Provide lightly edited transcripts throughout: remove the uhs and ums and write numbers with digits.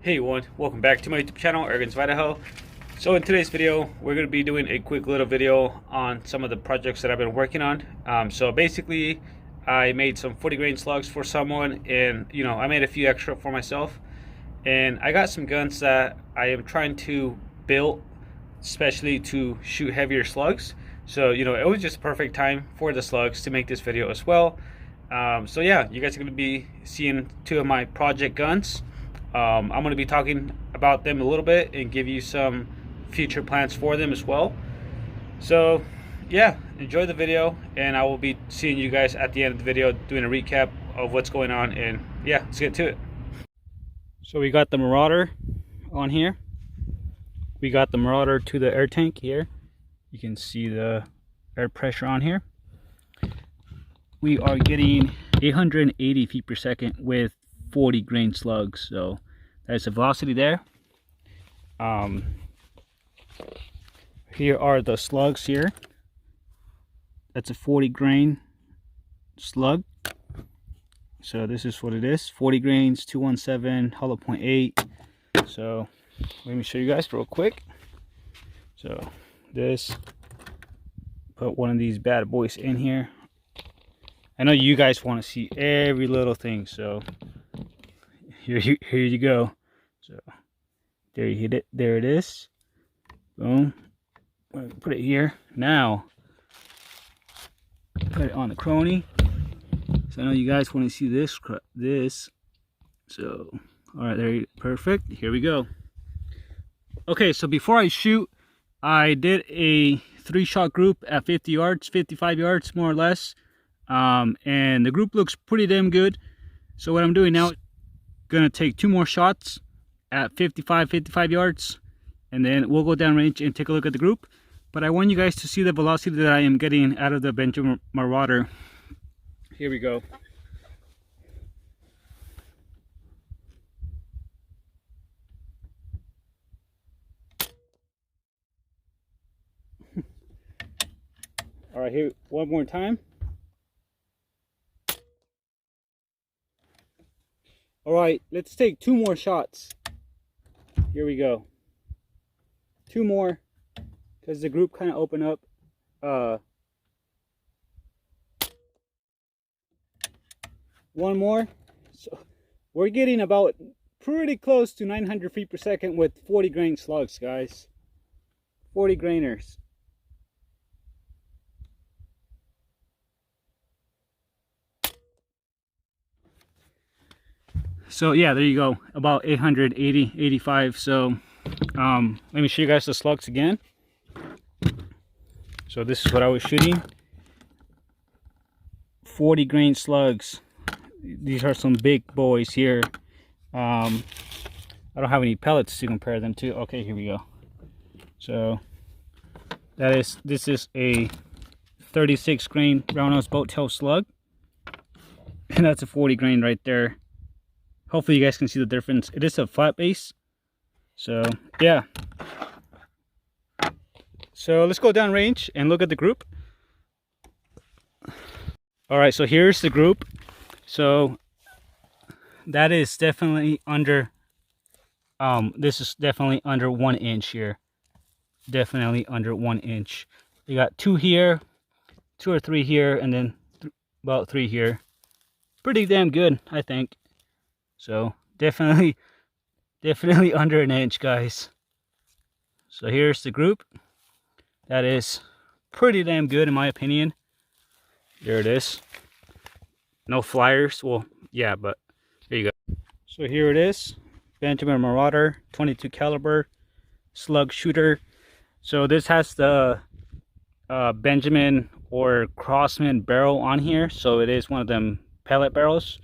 Hey everyone, welcome back to my YouTube channel, Ergens Idaho. So in today's video, we're going to be doing a quick little video on some of the projects that I've been working on. So basically, I made some 40 grain slugs for someone, and I made a few extra for myself. And I got some guns that I am trying to build, especially to shoot heavier slugs. So it was just perfect time for the slugs to make this video as well. So yeah, you guys are going to be seeing two of my project guns. I'm going to be talking about them a little bit and give you some future plans for them as well. So yeah, enjoy the video, and I will be seeing you guys at the end of the video doing a recap of what's going on. And yeah, let's get to it. So we got the Marauder on here. We got the Marauder to the air tank here. You can see the air pressure on here. We are getting 880 feet per second with 40 grain slugs, so that's the velocity there. Here are the slugs here. That's a 40 grain slug. So this is what it is, 40 grains, 217, hollow point 8. So let me show you guys real quick. So this, put one of these bad boys in here. I know you guys want to see every little thing, so here you go. So there you hit it. There it is. Boom. Put it here. Now put it on the crony. So I know you guys want to see this. So all right, there. Perfect. Here we go. Okay, so before I shoot, I did a 3-shot group at 50 yards, 55 yards more or less. And the group looks pretty damn good. So what I'm doing now, gonna take 2 more shots at 55 yards, and then we'll go down range and take a look at the group. But I want you guys to see the velocity that I am getting out of the Benjamin Marauder. Here we go. All right, here one more time. All right, let's take 2 more shots. Here we go. 2 more, because the group kind of opened up. One more. So we're getting about pretty close to 900 feet per second with 40 grain slugs, guys. 40 grainers. So yeah, there you go, about 880, 85. So let me show you guys the slugs again. So this is what I was shooting. 40 grain slugs. These are some big boys here. I don't have any pellets to compare them to. Okay, here we go. So this is a 36 grain roundhouse boat tail slug, and that's a 40 grain right there. Hopefully you guys can see the difference. It is a flat base. So yeah. So let's go down range and look at the group. All right, so here's the group. So that is definitely under, this is definitely under 1 inch here. Definitely under 1 inch. You got 2 here, 2 or 3 here, and then about 3 here. Pretty damn good, I think. So definitely under 1 inch, guys. So here's the group. That is pretty damn good in my opinion. There it is. No flyers. Well, yeah, but there you go. So here it is. Benjamin Marauder 22 caliber slug shooter. So this has the Benjamin or Crossman barrel on here. So it is one of them pellet barrels.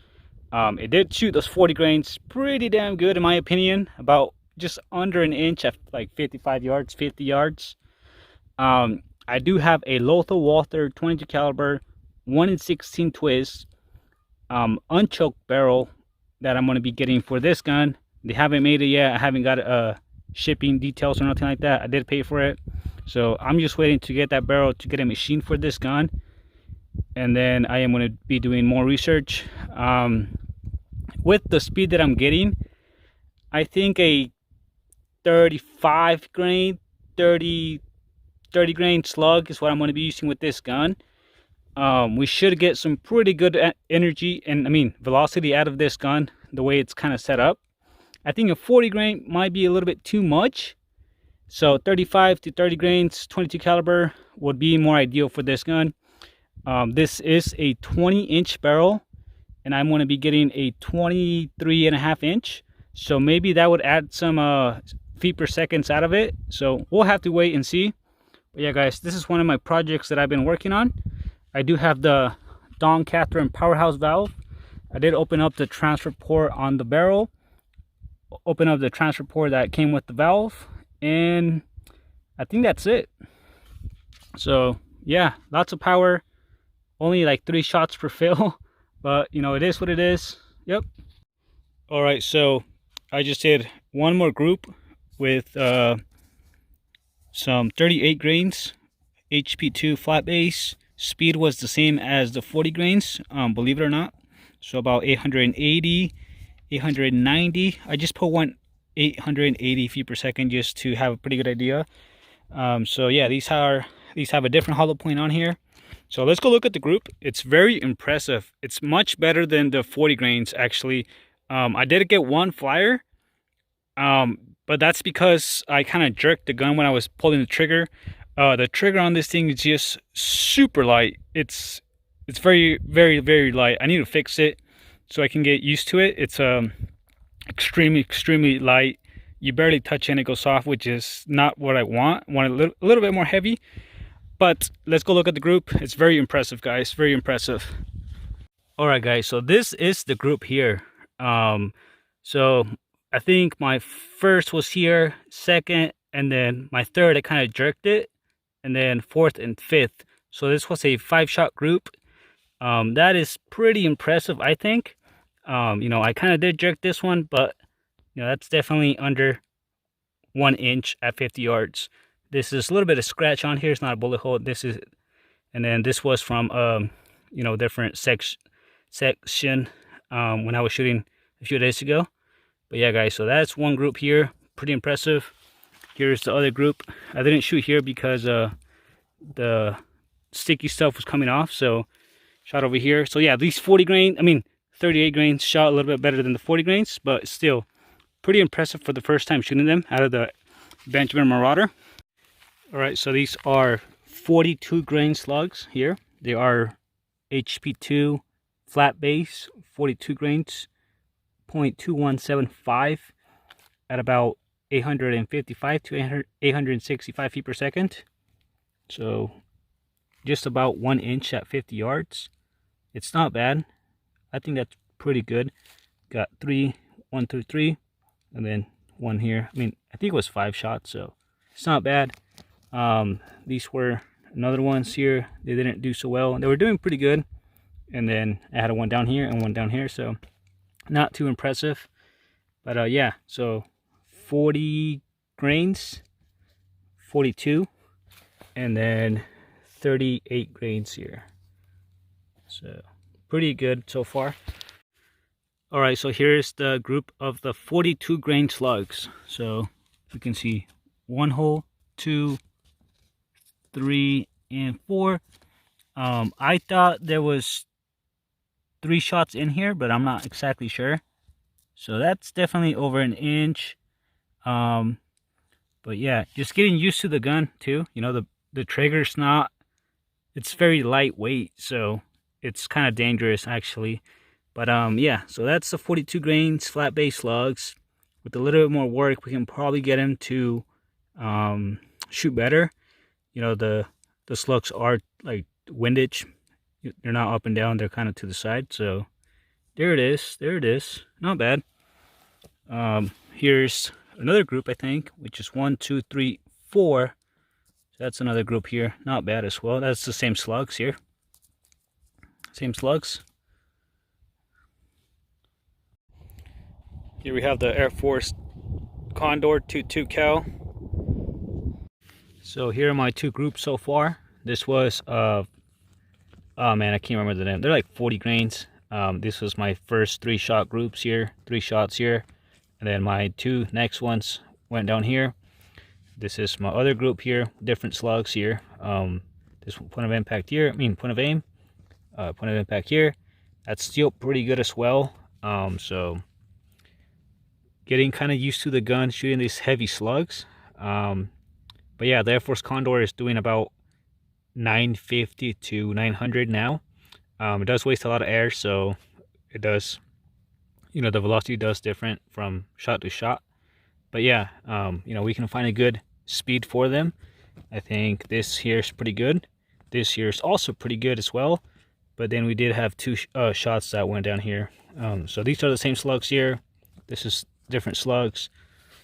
It did shoot those 40 grains pretty damn good in my opinion, about just under 1 inch at like 55 yards, 50 yards. I do have a Lothar Walther 22 caliber 1 in 16 twist unchoked barrel that I'm going to be getting for this gun. They haven't made it yet. I haven't got shipping details or nothing like that. I did pay for it, so I'm just waiting to get that barrel to get a machine for this gun. And then I am going to be doing more research. With the speed that I'm getting, I think a 35 grain, 30 grain slug is what I'm going to be using with this gun. We should get some pretty good energy and I mean velocity out of this gun the way it's kind of set up. I think a 40 grain might be a little bit too much. So 35 to 30 grains, 22 caliber would be more ideal for this gun. This is a 20-inch barrel, and I'm going to be getting a 23.5-inch. So maybe that would add some feet per seconds out of it. So we'll have to wait and see. But yeah, guys, this is one of my projects that I've been working on. I do have the Don Catherine powerhouse valve. I did open up the transfer port on the barrel. Open up the transfer port that came with the valve. And I think that's it. So yeah, lots of power. Only like 3 shots per fill. But you know, it is what it is. Yep. All right, so I just did one more group with some 38 grains HP2 flat base. Speed was the same as the 40 grains, believe it or not. So about 880, 890. I just put 880 feet per second just to have a pretty good idea. So yeah, these have a different hollow point on here. So let's go look at the group. It's very impressive. It's much better than the 40 grains actually. I did get one flyer, but that's because I kind of jerked the gun when I was pulling the trigger. The trigger on this thing is just super light. It's very, very, very light. I need to fix it so I can get used to it. It's extremely, extremely light. You barely touch it and it goes off, which is not what I want. I want a little bit more heavy. But let's go look at the group. It's very impressive, guys. Very impressive. All right, guys. So this is the group here. So I think my first was here, second, and then my third, I kind of jerked it, and then fourth and fifth. So this was a 5-shot group. That is pretty impressive, I think. You know, I kind of did jerk this one, but you know, that's definitely under 1 inch at 50 yards. This is a little bit of scratch on here. It's not a bullet hole. This is, and then this was from you know, different section when I was shooting a few days ago. But yeah, guys, so that's one group here. Pretty impressive. Here's the other group. I didn't shoot here because the sticky stuff was coming off, so shot over here. So yeah, these 38 grains shot a little bit better than the 40 grains, but still pretty impressive for the first time shooting them out of the Benjamin Marauder. All right, so these are 42 grain slugs here. They are HP2 flat base, 42 grains, 0.2175 at about 855 to 865 feet per second. So just about 1 inch at 50 yards. It's not bad. I think that's pretty good. Got 1 through 3, and then 1 here. I mean, I think it was 5 shots, so it's not bad. These were another ones here. They didn't do so well. They were doing pretty good, and then I had one down here and one down here, so not too impressive. But yeah, so 40 grains, 42, and then 38 grains here. So pretty good so far. All right, so here's the group of the 42 grain slugs. So you can see 1 hole, 2, 3, and 4. I thought there was 3 shots in here, but I'm not exactly sure. So that's definitely over 1 inch. But yeah, just getting used to the gun too. You know, the trigger's not, it's very lightweight, so it's kind of dangerous actually. But yeah, so that's the 42 grains flat base slugs. With a little bit more work, we can probably get him to shoot better. You know, the slugs are like windage. They're not up and down, they're kind of to the side. So there it is, not bad. Here's another group, I think, which is 1, 2, 3, 4. So that's another group here, not bad as well. That's the same slugs here, same slugs. Here we have the Air Force Condor 22 cal. So here are my 2 groups so far. This was oh man, I can't remember the name. They're like 40 grains. This was my first 3-shot groups here, 3 shots here. And then my two next ones went down here. This is my other group here, different slugs here. This point of impact here, point of aim, point of impact here. That's still pretty good as well. So getting kind of used to the gun, shooting these heavy slugs. But yeah, the Air Force Condor is doing about 950 to 900 now. It does waste a lot of air, so it does, the velocity does different from shot to shot. But yeah, we can find a good speed for them. I think this here is pretty good. This here is also pretty good as well. But then we did have two shots that went down here. So these are the same slugs here. This is different slugs.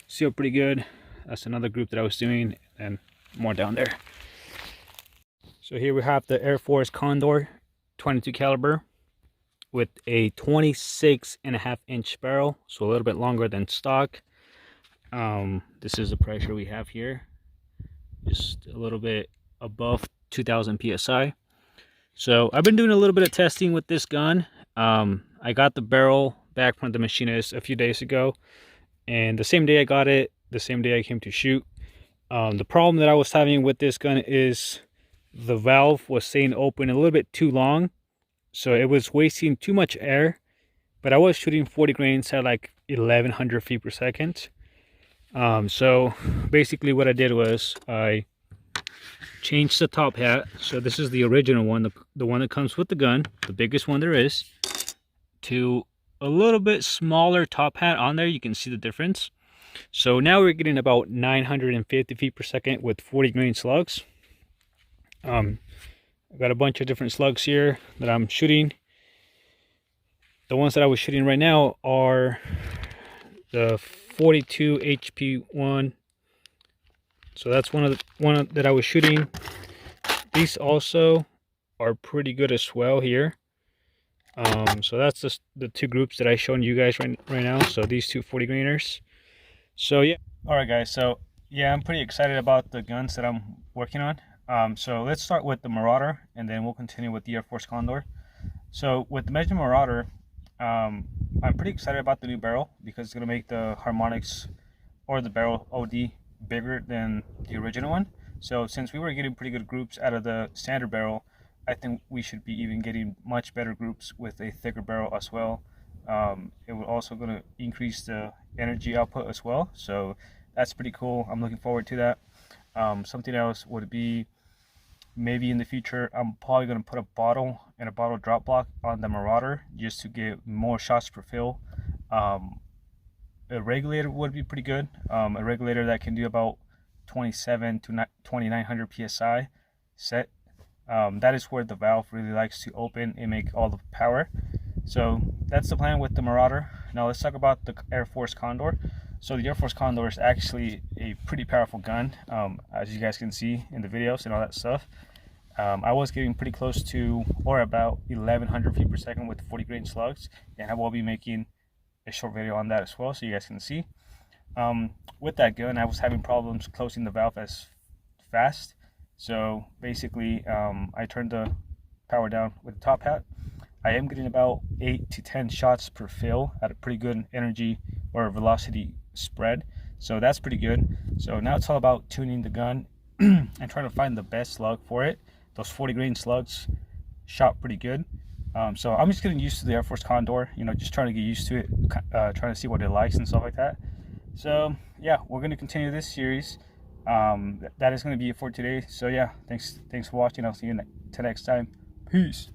Still pretty good. That's another group that I was doing, and more down there. So here we have the Air Force Condor 22 caliber with a 26.5-inch barrel, so a little bit longer than stock. This is the pressure we have here, just a little bit above 2000 psi. So I've been doing a little bit of testing with this gun. I got the barrel back from the machinist a few days ago, and the same day I got it, the same day I came to shoot. The problem that I was having with this gun is the valve was staying open a little bit too long, so it was wasting too much air. But I was shooting 40 grains at like 1100 feet per second. So basically what I did was I changed the top hat. So this is the original one, the one that comes with the gun, the biggest one there is, to a little bit smaller top hat on there. You can see the difference. So now we're getting about 950 feet per second with 40 grain slugs. I've got a bunch of different slugs here that I'm shooting. The ones that I was shooting right now are the 42 HP one. So that's one that I was shooting. These also are pretty good as well here. So that's just the two groups that I shown you guys right now. So these two 40 grainers. So yeah, all right guys, so yeah, I'm pretty excited about the guns that I'm working on. So let's start with the Marauder, and then we'll continue with the Air Force Condor. So with the Measure Marauder, I'm pretty excited about the new barrel because it's going to make the harmonics or the barrel OD bigger than the original one. So since we were getting pretty good groups out of the standard barrel, I think we should be even getting much better groups with a thicker barrel as well. It will also going to increase the energy output as well, so that's pretty cool. I'm looking forward to that. Something else would be, maybe in the future, I'm probably going to put a bottle and a bottle drop block on the Marauder just to get more shots per fill. A regulator would be pretty good. A regulator that can do about 27 to 2900 psi set. That is where the valve really likes to open and make all the power. So that's the plan with the Marauder. Now let's talk about the Air Force Condor. So the Air Force Condor is actually a pretty powerful gun, as you guys can see in the videos and all that stuff. I was getting pretty close to, or about 1100 feet per second with 40 grain slugs, and I will be making a short video on that as well, so you guys can see. With that gun, I was having problems closing the valve as fast. So basically, I turned the power down with the top hat. I am getting about 8 to 10 shots per fill at a pretty good energy or velocity spread. So that's pretty good. So now it's all about tuning the gun and trying to find the best slug for it. Those 40 grain slugs shot pretty good. So I'm just getting used to the Air Force Condor, just trying to get used to it, trying to see what it likes and stuff like that. So yeah, we're going to continue this series. That is going to be it for today. So yeah, thanks for watching. I'll see you next time. Peace.